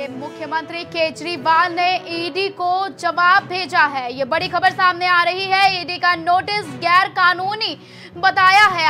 के मुख्यमंत्री केजरीवाल ने ईडी को जवाब भेजा है। ये बड़ी खबर सामने आ रही है। ईडी का नोटिस गैर कानूनी बताया है।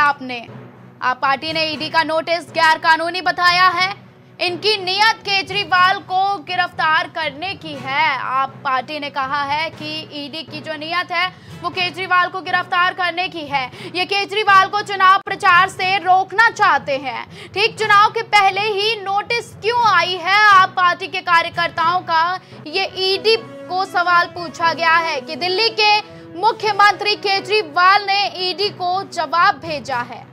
आप पार्टी ने ईडी का नोटिस गैर कानूनी बताया है। इनकी नियत केजरीवाल को गिरफ्तार करने की है। आप पार्टी ने कहा है कि ईडी की जो नियत है वो केजरीवाल को गिरफ्तार करने की है। ये केजरीवाल को चुनाव प्रचार से रोकना चाहते हैं। ठीक चुनाव के पहले ही नोटिस क्यों आई है? आप पार्टी के कार्यकर्ताओं का ये ईडी को सवाल पूछा गया है कि दिल्ली के मुख्यमंत्री केजरीवाल ने ईडी को जवाब भेजा है।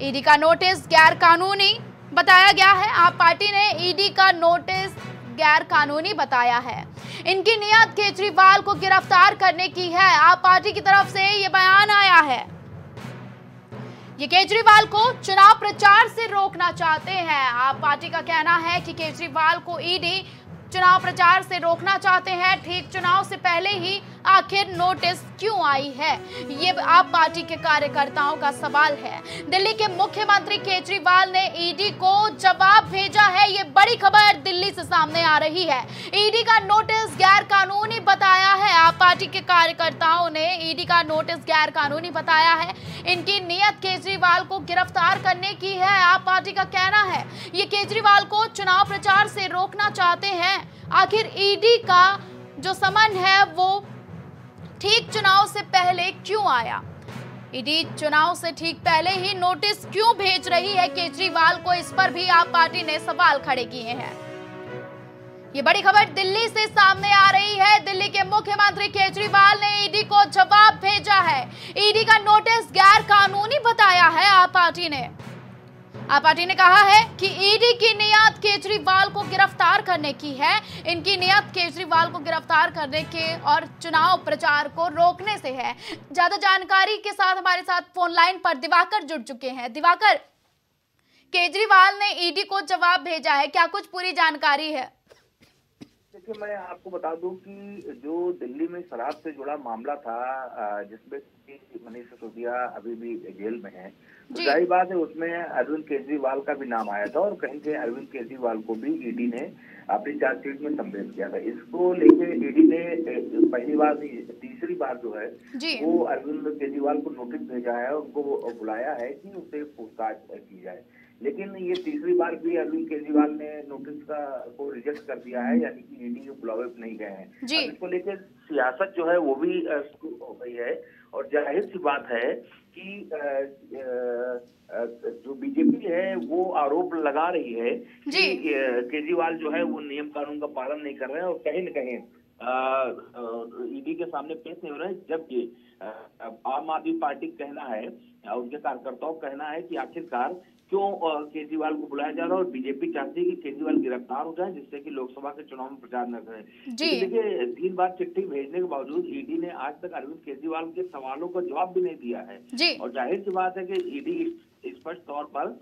ईडी का नोटिस गैर कानूनी बताया गया है। आप पार्टी ने ईडी का नोटिस गैर कानूनी बताया है। इनकी नियत केजरीवाल को गिरफ्तार करने की है। आप पार्टी की तरफ से ये बयान आया है। ये केजरीवाल को चुनाव प्रचार से रोकना चाहते हैं। आप पार्टी का कहना है कि केजरीवाल को ईडी चुनाव प्रचार से रोकना चाहते हैं। ठीक चुनाव से पहले ही आखिर नोटिस क्यों आई है, ये आप पार्टी के कार्यकर्ताओं का सवाल है। दिल्ली के मुख्यमंत्री केजरीवाल ने ईडी को जवाब भेजा है। ये बड़ी खबर दिल्ली से सामने आ रही है। ईडी का नोटिस गैर कानूनी बताया है। आप पार्टी के कार्यकर्ताओं ने ईडी का नोटिस गैर कानूनी बताया है। इनकी नियत केजरीवाल को गिरफ्तार करने की है। आप पार्टी का कहना है ये केजरीवाल को चुनाव प्रचार से रोकना चाहते हैं। आखिर ईडी का जो समन है वो ठीक चुनाव से पहले क्यों आया? ईडी चुनाव से ठीक पहले ही नोटिस क्यों भेज रही है केजरीवाल को? इस पर भी आप पार्टी ने सवाल खड़े किए हैं। ये बड़ी खबर दिल्ली से सामने आ रही है। दिल्ली के मुख्यमंत्री केजरीवाल ने ईडी को जवाब भेजा है। ईडी का नोटिस गैर कानूनी बताया है। आप पार्टी ने कहा है कि ईडी की नियत केजरीवाल को गिरफ्तार करने की है। इनकी नियत केजरीवाल को गिरफ्तार करने के और चुनाव प्रचार को रोकने से है। ज्यादा जानकारी के साथ हमारे साथ फोन लाइन पर दिवाकर जुड़ चुके हैं। दिवाकर, केजरीवाल ने ईडी को जवाब भेजा है, क्या कुछ पूरी जानकारी है? देखिए, मैं आपको बता दूं कि जो दिल्ली में शराब से जुड़ा मामला था, जिसमें मनीष सिसोदिया अभी भी जेल में है, तो जाहिर बात है उसमें अरविंद केजरीवाल का भी नाम आया था और कहीं से अरविंद केजरीवाल को भी ईडी ने अपनी चार्जशीट में सम्मिलित किया था। इसको लेकर ईडी ने पहली बार नहीं, तीसरी बार जो है वो अरविंद केजरीवाल को नोटिस भेजा है, उनको बुलाया है कि उसे पूछताछ की जाए। लेकिन ये तीसरी बार भी अरविंद केजरीवाल ने नोटिस को रिजेक्ट कर दिया है, यानी कि ईडी के बुलावे नहीं गए हैं। इसको लेकर सियासत जो है वो भी शुरू हो गई है और जाहिर सी बात है कि जो बीजेपी है वो आरोप लगा रही है कि केजरीवाल जो है वो नियम कानून का पालन नहीं कर रहे हैं और कहीं न कहीं ईडी के सामने पेश नहीं हो रहे हैं। जबकि आम आदमी पार्टी कहना है, उनके कार्यकर्ताओं का कहना है कि आखिरकार क्यों केजरीवाल को बुलाया जा रहा है और बीजेपी चाहती है कि केजरीवाल गिरफ्तार हो जाए, जिससे कि लोकसभा के चुनाव में प्रचार न करें। देखिए, 3 बार चिट्ठी भेजने के बावजूद ईडी ने आज तक अरविंद केजरीवाल के सवालों का जवाब भी नहीं दिया है। और जाहिर सी बात है कि ईडी स्पष्ट तौर पर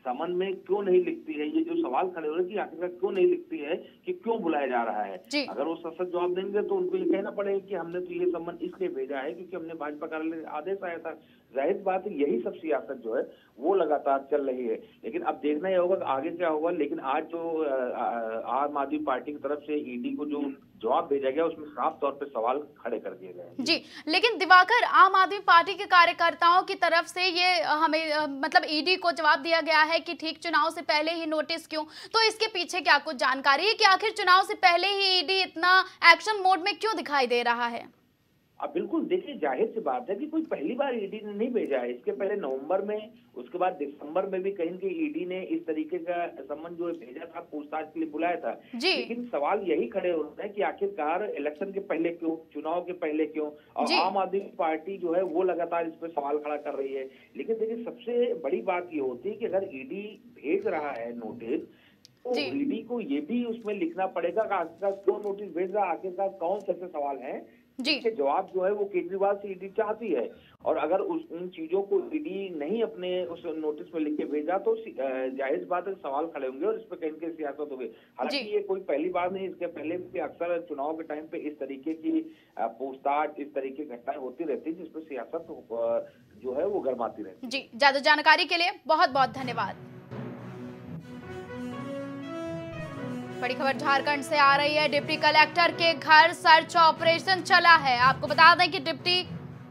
समन में क्यों नहीं लिखती है, ये जो सवाल खड़े हो रहे हैं कि आखिरकार क्यों नहीं लिखती है कि क्यों बुलाया जा रहा है। अगर वो सच जवाब देंगे तो उनको ये कहना पड़ेगा कि हमने तो ये समन इसलिए भेजा है क्योंकि हमने भाजपा कार्यालय से आदेश आया था। जाहिर बात है यही सब सियासत जो है वो लगातार चल रही है। लेकिन अब देखना ही होगा कि आगे क्या होगा। लेकिन आज जो आम आदमी पार्टी की तरफ से ईडी को जो जवाब भेजा गया उसमें साफ तौर पे सवाल खड़े कर दिए गए जी। लेकिन दिवाकर, आम आदमी पार्टी के कार्यकर्ताओं की तरफ से ये हमें मतलब ईडी को जवाब दिया गया है कि ठीक चुनाव से पहले ही नोटिस क्यों? तो इसके पीछे क्या कुछ जानकारी है कि आखिर चुनाव से पहले ही ईडी इतना एक्शन मोड में क्यों दिखाई दे रहा है? अब बिल्कुल देखिए, जाहिर सी बात है कि कोई पहली बार ईडी ने नहीं भेजा है। इसके पहले नवंबर में, उसके बाद दिसंबर में भी कहीं कि ईडी ने इस तरीके का सम्मन जो भेजा था, पूछताछ के लिए बुलाया था। लेकिन सवाल यही खड़े हो रहे हैं कि आखिरकार इलेक्शन के पहले क्यों, चुनाव के पहले क्यों? और आम आदमी पार्टी जो है वो लगातार इस पर सवाल खड़ा कर रही है। लेकिन देखिए, सबसे बड़ी बात ये होती है कि अगर ईडी भेज रहा है नोटिस तो ईडी को ये भी उसमें लिखना पड़ेगा कि आखिरकार क्यों नोटिस भेज रहा है, आखिरकार कौन से सवाल हैं जिसके जवाब जो है वो केजरीवाल से ईडी चाहती है। और अगर उन चीजों को ईडी नहीं अपने उस नोटिस में लिख के भेजा तो जाहिर बात है सवाल खड़े होंगे और इस पर कहीं सियासत होगी। हालांकि ये कोई पहली बार नहीं, इसके पहले भी अक्सर चुनाव के टाइम पे इस तरीके की पूछताछ, इस तरीके की घटनाएं होती रहती है जिसपे सियासत जो है वो गरमाती रहती है। जी, ज्यादा जानकारी के लिए बहुत बहुत धन्यवाद। बड़ी खबर झारखंड से आ रही है। डिप्टी कलेक्टर के घर सर्च ऑपरेशन चला है। आपको बता दें कि डिप्टी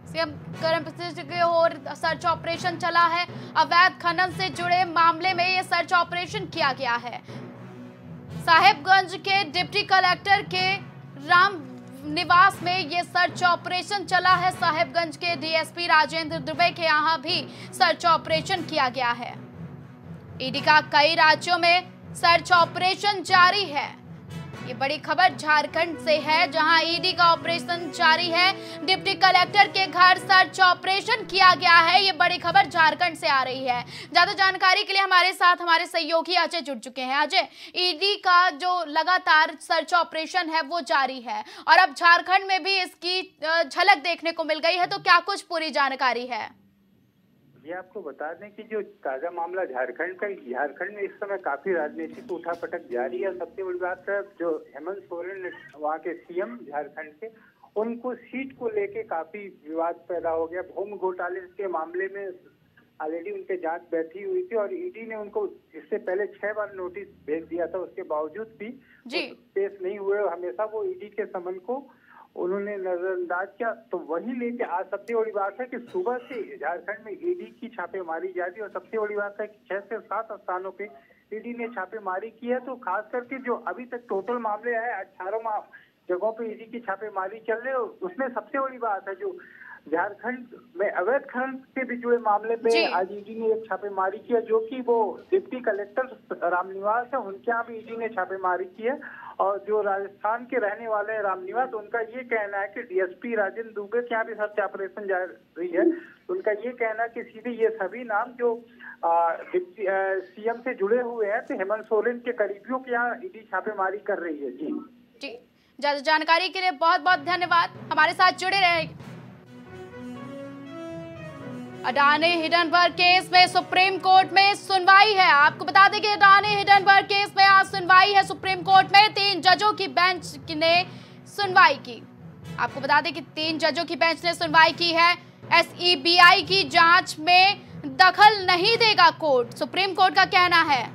सीएम के ओर सर्च ऑपरेशन चला है। अवैध खनन से जुड़े मामले में यह सर्च ऑपरेशन किया गया है। साहेबगंज के डिप्टी कलेक्टर के राम निवास में यह सर्च ऑपरेशन चला है। साहेबगंज के डीएसपी राजेंद्र दुबे के यहां भी सर्च ऑपरेशन किया गया है। ईडी का कई राज्यों में सर्च ऑपरेशन जारी है। ये बड़ी खबर झारखंड से है, जहां ईडी का ऑपरेशन जारी है। डिप्टी कलेक्टर के घर सर्च ऑपरेशन किया गया है। ये बड़ी खबर झारखंड से आ रही है। ज्यादा जानकारी के लिए हमारे साथ हमारे सहयोगी अजय जुड़ चुके हैं। अजय, ईडी का जो लगातार सर्च ऑपरेशन है वो जारी है और अब झारखंड में भी इसकी झलक देखने को मिल गई है, तो क्या कुछ पूरी जानकारी है? ये आपको बता दें कि जो ताजा मामला झारखंड में इस समय काफी राजनीतिक उठापटक जारी है। सबसे बड़ी बात है, जो हेमंत सोरेन वहाँ के सीएम झारखंड के, उनको सीट को लेके काफी विवाद पैदा हो गया। भूमि घोटाले के मामले में ऑलरेडी उनके जांच बैठी हुई थी और ईडी ने उनको इससे पहले 6 बार नोटिस भेज दिया था। उसके बावजूद भी पेश नहीं हुए। हमेशा वो ईडी के समन को उन्होंने नजरअंदाज किया। तो वही लेके आज सबसे बड़ी बात है कि सुबह से झारखंड में ईडी की छापेमारी जारी और सबसे बड़ी बात है कि 6 से 7 स्थानों पे ईडी ने छापेमारी की है। तो खास करके जो अभी तक टोटल मामले आए 18 जगहों पे ईडी की छापेमारी चल रही है। उसमें सबसे बड़ी बात है, जो झारखंड में अवैध खनन से भी जुड़े मामले पे आज ईडी ने एक छापेमारी की है, जो कि वो डिप्टी कलेक्टर रामनिवास है, उनके यहाँ भी ईडी ने छापेमारी की है। और जो राजस्थान के रहने वाले हैं रामनिवास, उनका ये कहना है कि डीएसपी राजेंद्र दुबे के यहाँ भी सर्च ऑपरेशन जारी है। उनका ये कहना है कि सीधे ये सभी नाम जो सीएम से जुड़े हुए हैं, तो हेमंत सोरेन के करीबियों के यहाँ ईडी छापेमारी कर रही है। जी ज्यादा जानकारी के लिए बहुत बहुत धन्यवाद, हमारे साथ जुड़े रहे। अडानी हिडनबर्ग केस में सुप्रीम कोर्ट में सुनवाई है। आपको बता दें कि अडानी हिडनबर्ग केस में आज सुनवाई है सुप्रीम कोर्ट में। 3 जजों की बेंच ने सुनवाई की। आपको बता दें कि 3 जजों की बेंच ने सुनवाई की है। एसईबीआई की जांच में दखल नहीं देगा कोर्ट, सुप्रीम कोर्ट का कहना है।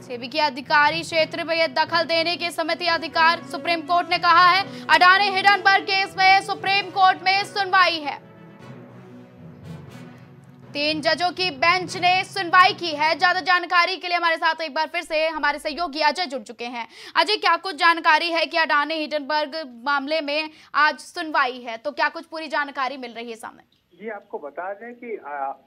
सेबी के अधिकारी क्षेत्र में यह दखल देने की समिति अधिकार सुप्रीम कोर्ट ने कहा है। अडानी हिडनबर्ग केस में सुप्रीम कोर्ट में सुनवाई है। 3 जजों की बेंच ने सुनवाई की है। ज्यादा जानकारी के लिए हमारे साथ एक बार फिर से हमारे सहयोगी अजय जुड़ चुके हैं। अजय, क्या कुछ जानकारी है कि अडानी हिडनबर्ग मामले में आज सुनवाई है, तो क्या कुछ पूरी जानकारी मिल रही है सामने? ये आपको बता दें कि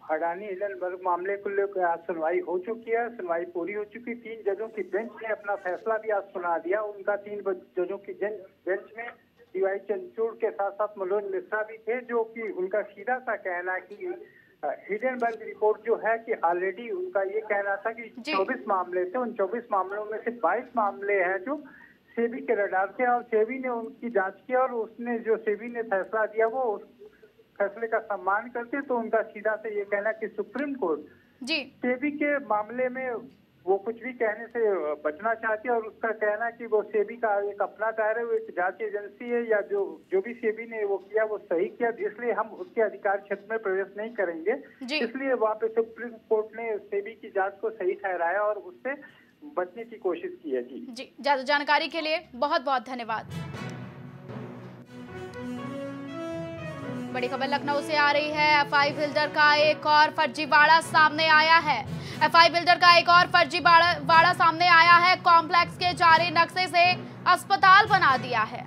अडानी हिडनबर्ग मामले को लेकर आज सुनवाई हो चुकी है। सुनवाई पूरी हो चुकी। 3 जजों की बेंच ने अपना फैसला भी आज सुना दिया। उनका 3 जजों की बेंच में डीवाई चंद्रचूड़ के साथ साथ मनोज मिश्रा भी थे, जो कि उनका सीधा सा कहना है कि हिडनबर्ग रिपोर्ट जो है कि ऑलरेडी उनका ये कहना था कि 24 मामले थे। उन 24 मामलों में से 22 मामले हैं जो सेबी के रडार थे और सेबी ने उनकी जांच की और उसने जो सेबी ने फैसला दिया वो फैसले का सम्मान करते। तो उनका सीधा से ये कहना कि सुप्रीम कोर्ट सेबी के मामले में वो कुछ भी कहने से बचना चाहती है और उसका कहना है कि वो सेबी का एक अपना दायरा है, वो एक जांच एजेंसी है या जो भी सेबी ने वो किया वो सही किया, इसलिए हम उसके अधिकार क्षेत्र में प्रवेश नहीं करेंगे। इसलिए वहाँ पे सुप्रीम कोर्ट ने सेबी की जांच को सही ठहराया और उससे बचने की कोशिश की है। जी ज्यादा जानकारी के लिए बहुत बहुत धन्यवाद। बड़ी खबर लखनऊ से आ रही है। एफआई बिल्डर का एक और फर्जीवाड़ा सामने आया है। एफआई बिल्डर का एक और फर्जीवाड़ा सामने आया है। कॉम्प्लेक्स के जारी नक्शे से अस्पताल बना दिया है।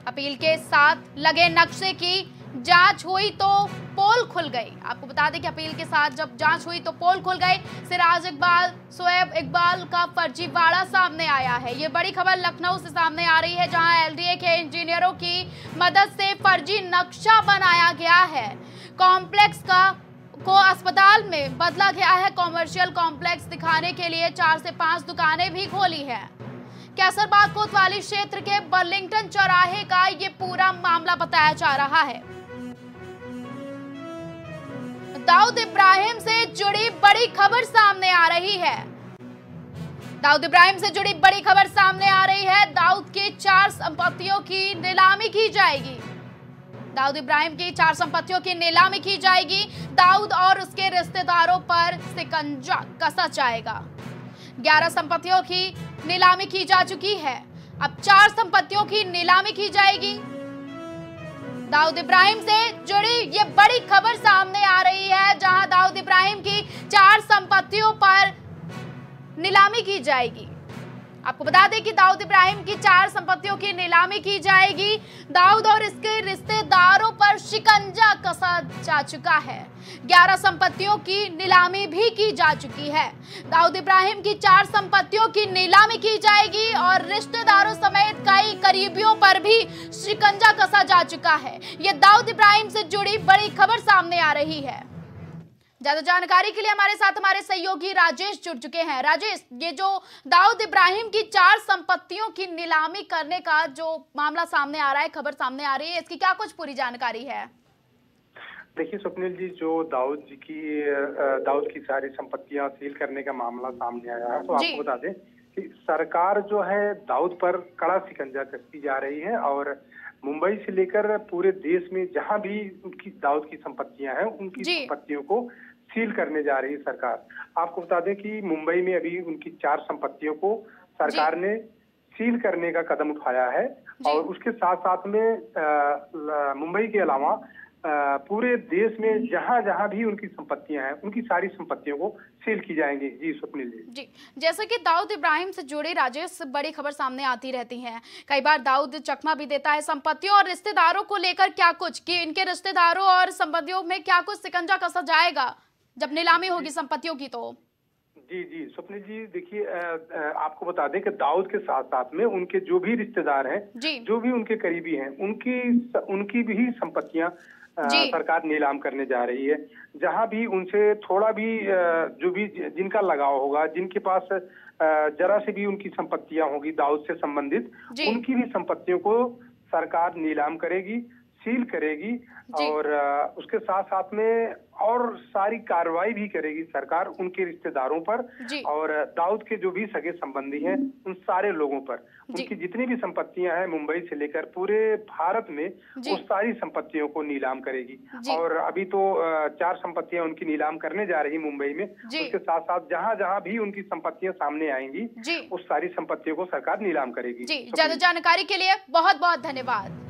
अपील के साथ लगे नक्शे की जांच हुई तो पोल खुल गई। आपको बता दें कि अपील के साथ जब जांच हुई तो पोल खुल गई। सिराज इकबाल, शोएब इकबाल का फर्जीवाड़ा सामने आया है। ये बड़ी खबर लखनऊ से सामने आ रही है, जहां एलडीए के इंजीनियरों की मदद से फर्जी नक्शा बनाया गया है। कॉम्प्लेक्स को अस्पताल में बदला गया है। कॉमर्शियल कॉम्प्लेक्स दिखाने के लिए 4 से 5 दुकानें भी खोली है। कैसरबाग कोतवाली क्षेत्र के बर्लिंगटन चौराहे का ये पूरा मामला बताया जा रहा है। दाऊद इब्राहिम से जुड़ी बड़ी खबर सामने आ रही है। दाऊद इब्राहिम से जुड़ी बड़ी खबर सामने आ रही है। दाऊद के 4 संपत्तियों की नीलामी की जाएगी। दाऊद इब्राहिम की 4 संपत्तियों की नीलामी की जाएगी। दाऊद और उसके रिश्तेदारों पर शिकंजा कसा जाएगा। 11 संपत्तियों की नीलामी की जा चुकी है। अब 4 संपत्तियों की नीलामी की जाएगी। दाऊद इब्राहिम से जुड़ी ये बड़ी खबर सामने आ रही है, जहां दाऊद इब्राहिम की 4 संपत्तियों पर नीलामी की जाएगी। आपको बता दें कि दाऊद इब्राहिम की 4 संपत्तियों की नीलामी की जाएगी। दाऊद और इसके रिश्तेदारों पर शिकंजा कसा जा चुका है। 11 संपत्तियों की नीलामी भी की जा चुकी है। दाऊद इब्राहिम की 4 संपत्तियों की नीलामी की जाएगी और रिश्तेदारों समेत कई करीबियों पर भी शिकंजा कसा जा चुका है। यह दाऊद इब्राहिम से जुड़ी बड़ी खबर सामने आ रही है। ज्यादा जानकारी के लिए हमारे साथ हमारे सहयोगी राजेश जुड़ चुके हैं। राजेश, ये जो दाऊद इब्राहिम की 4 संपत्तियों की नीलामी करने का जो मामला सामने आ रहा है, खबर सामने आ रही है, इसकी क्या कुछ पूरी जानकारी है? देखिए स्वप्निल जी, जो दाऊद की सारी संपत्तियां सील करने का मामला सामने आया है, तो आपको बता दें कि सरकार जो है दाऊद पर कड़ा शिकंजा कसती जा रही है और मुंबई से लेकर पूरे देश में जहां भी उनकी दाऊद की संपत्तियां हैं, उनकी संपत्तियों को सील करने जा रही है सरकार। आपको बता दें कि मुंबई में अभी उनकी 4 संपत्तियों को सरकार ने सील करने का कदम उठाया है और उसके साथ साथ में मुंबई के अलावा पूरे देश में जहां जहां भी उनकी संपत्तियां हैं, उनकी सारी संपत्तियों को सील की जाएंगी। जी स्वप्निल जी, जैसे कि दाऊद इब्राहिम से जुड़े राजेश बड़ी खबर सामने आती रहती है। कई बार दाऊद चकमा भी देता है संपत्तियों और रिश्तेदारों को लेकर, क्या कुछ कि इनके रिश्तेदारों और संबंधियों में क्या कुछ शिकंजा कसा जाएगा जब नीलामी होगी संपत्तियों की? तो जी स्वप्निल जी, देखिए आपको बता दें कि दाऊद के साथ साथ में उनके जो भी रिश्तेदार हैं, जो भी उनके करीबी हैं, उनकी भी संपत्तियां सरकार नीलाम करने जा रही है। जहां भी उनसे थोड़ा भी जो भी जिनका लगाव होगा, जिनके पास जरा से भी उनकी संपत्तियां होगी दाऊद से संबंधित, उनकी भी संपत्तियों को सरकार नीलाम करेगी, सील करेगी और उसके साथ साथ में और सारी कार्रवाई भी करेगी सरकार उनके रिश्तेदारों पर और दाऊद के जो भी सगे संबंधी हैं उन सारे लोगों पर। उनकी जितनी भी संपत्तियां हैं मुंबई से लेकर पूरे भारत में, उस सारी संपत्तियों को नीलाम करेगी। और अभी तो 4 संपत्तियां उनकी नीलाम करने जा रही मुंबई में। उसके साथ साथ जहां जहां भी उनकी संपत्तियां सामने आएंगी, उस सारी संपत्तियों को सरकार नीलाम करेगी। जी, ज्यादा जानकारी के लिए बहुत बहुत धन्यवाद।